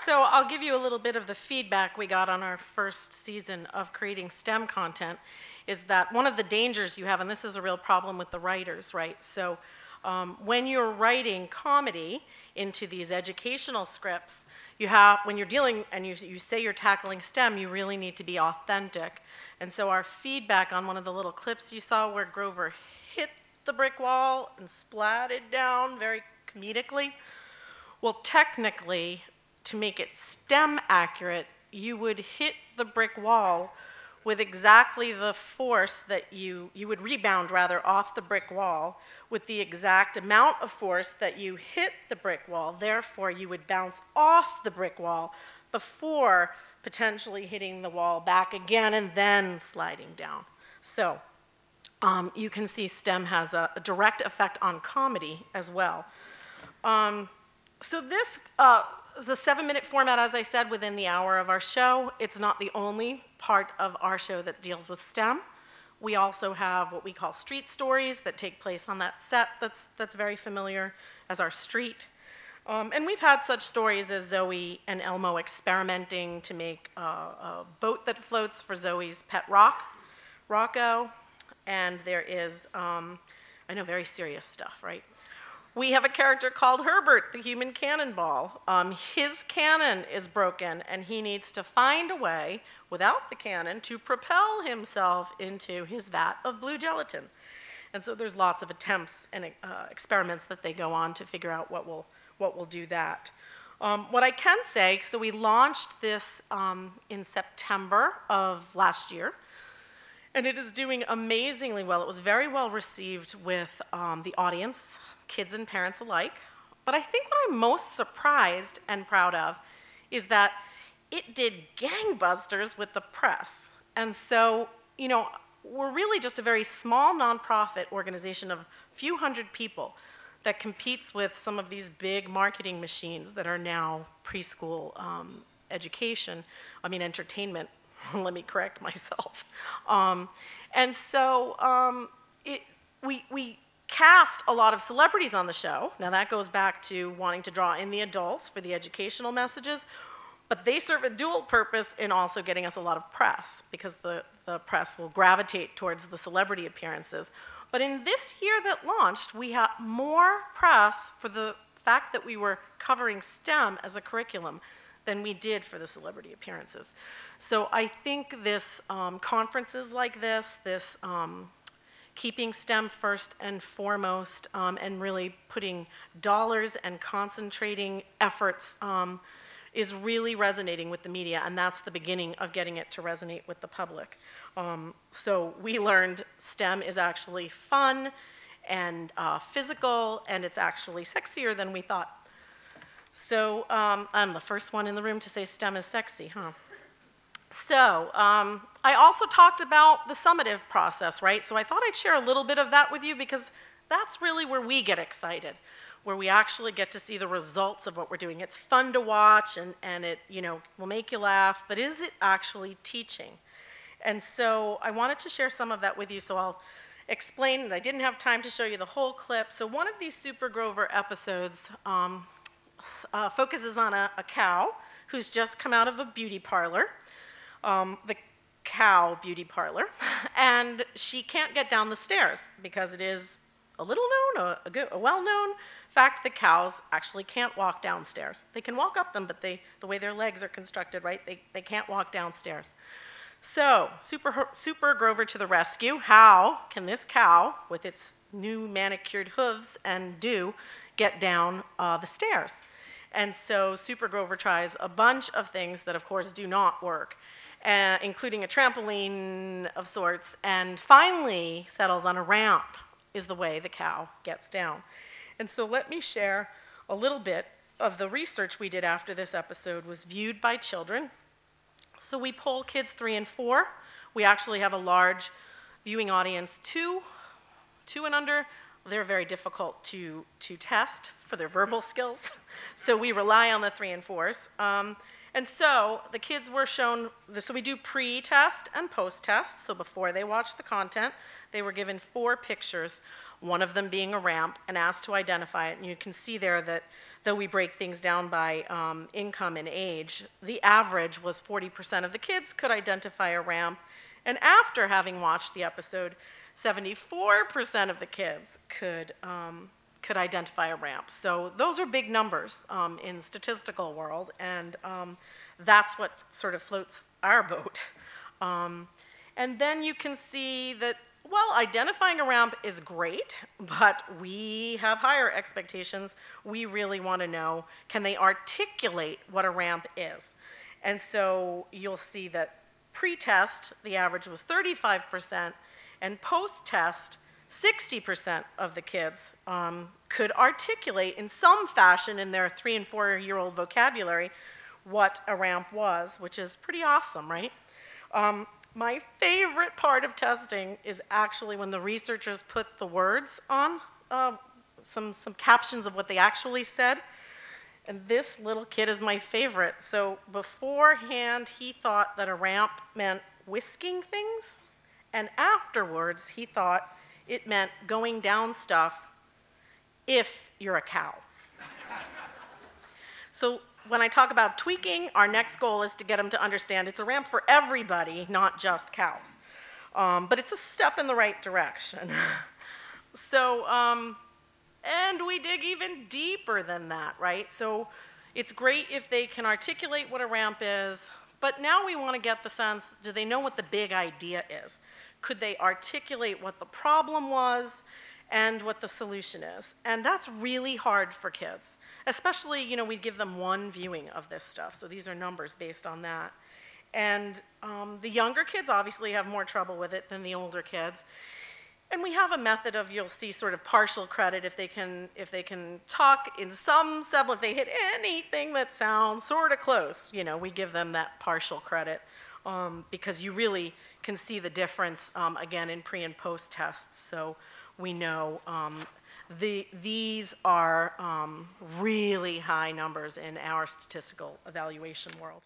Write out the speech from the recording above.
so I'll give you a little bit of the feedback we got on our first season of creating STEM content, is that one of the dangers you have, and this is a real problem with the writers, right? So when you're writing comedy into these educational scripts, when you're dealing and you say you're tackling STEM, you really need to be authentic. And so our feedback on one of the little clips you saw where Grover hit the brick wall and splatted down very comedically, well, technically, to make it STEM accurate, you would hit the brick wall with exactly the force that you would rebound rather off the brick wall with the exact amount of force that you hit the brick wall. Therefore, you would bounce off the brick wall before potentially hitting the wall back again and then sliding down. So you can see STEM has a direct effect on comedy as well. So this is a 7-minute format, as I said, within the hour of our show. It's not the only part of our show that deals with STEM. We also have what we call street stories that take place on that set that's very familiar as our street. And we've had such stories as Zoe and Elmo experimenting to make a boat that floats for Zoe's pet Rocco. And there is, I know, very serious stuff, right? We have a character called Herbert, the human cannonball. His cannon is broken, and he needs to find a way, without the cannon, to propel himself into his vat of blue gelatin. And so there's lots of attempts and experiments that they go on to figure out what will do that. What I can say, so we launched this in September of last year, and it is doing amazingly well. It was very well received with the audience, kids and parents alike. But I think what I'm most surprised and proud of is that it did gangbusters with the press. And so, you know, we're really just a very small nonprofit organization of a few hundred people that competes with some of these big marketing machines that are now preschool entertainment. Let me correct myself. And so we cast a lot of celebrities on the show. Now that goes back to wanting to draw in the adults for the educational messages, but they serve a dual purpose in also getting us a lot of press, because the press will gravitate towards the celebrity appearances. But in this year that launched, we had more press for the fact that we were covering STEM as a curriculum than we did for the celebrity appearances. So I think this conferences like this keeping STEM first and foremost, and really putting dollars and concentrating efforts is really resonating with the media, and that's the beginning of getting it to resonate with the public. So we learned STEM is actually fun and physical, and it's actually sexier than we thought. So I'm the first one in the room to say STEM is sexy, huh? So I also talked about the summative process, right? So I thought I'd share a little bit of that with you, because that's really where we get excited, where we actually get to see the results of what we're doing. It's fun to watch, and it, you know, will make you laugh, but is it actually teaching? And so I wanted to share some of that with you, so I'll explain, and I didn't have time to show you the whole clip. So one of these Super Grover episodes focuses on a cow who's just come out of a beauty parlor, the cow beauty parlor, and she can't get down the stairs because it is a little known, a well-known fact that cows actually can't walk downstairs. They can walk up them, but the way their legs are constructed, right, they can't walk downstairs. So, Super Grover to the rescue. How can this cow, with its new manicured hooves and dew, get down the stairs? And so Super Grover tries a bunch of things that, of course, do not work, including a trampoline of sorts, and finally settles on a ramp is the way the cow gets down. And so let me share a little bit of the research we did after this episode was viewed by children. So we poll kids 3 and 4. We actually have a large viewing audience, 2 and under. They're very difficult to test for their verbal skills. So we rely on the 3 and 4s. And so the kids were shown, so we do pre-test and post-test. So before they watched the content, they were given 4 pictures. one of them being a ramp, and asked to identify it. And you can see there that though we break things down by income and age, the average was 40% of the kids could identify a ramp. And after having watched the episode, 74% of the kids could identify a ramp. So those are big numbers in statistical world, and that's what sort of floats our boat. And then you can see that, well, identifying a ramp is great, but we have higher expectations. We really want to know, can they articulate what a ramp is? And so you'll see that pre-test, the average was 35%, and post-test, 60% of the kids could articulate in some fashion in their 3- and 4-year-old vocabulary what a ramp was, which is pretty awesome, right? My favorite part of testing is actually when the researchers put the words on, some captions of what they actually said. And this little kid is my favorite. So beforehand, he thought that a ramp meant whisking things, and afterwards, he thought it meant going down stuff if you're a cow. So when I talk about tweaking, our next goal is to get them to understand it's a ramp for everybody, not just cows. But it's a step in the right direction. So, and we dig even deeper than that, right? So it's great if they can articulate what a ramp is, but now we want to get the sense, do they know what the big idea is? Could they articulate what the problem was and what the solution is? And that's really hard for kids. Especially, we give them one viewing of this stuff, so these are numbers based on that. And the younger kids obviously have more trouble with it than the older kids. And we have a method of, you'll see sort of partial credit if they can talk in some semblance, if they hit anything that sounds sort of close, we give them that partial credit. Because you really can see the difference, again, in pre and post tests. So we know these are really high numbers in our statistical evaluation world.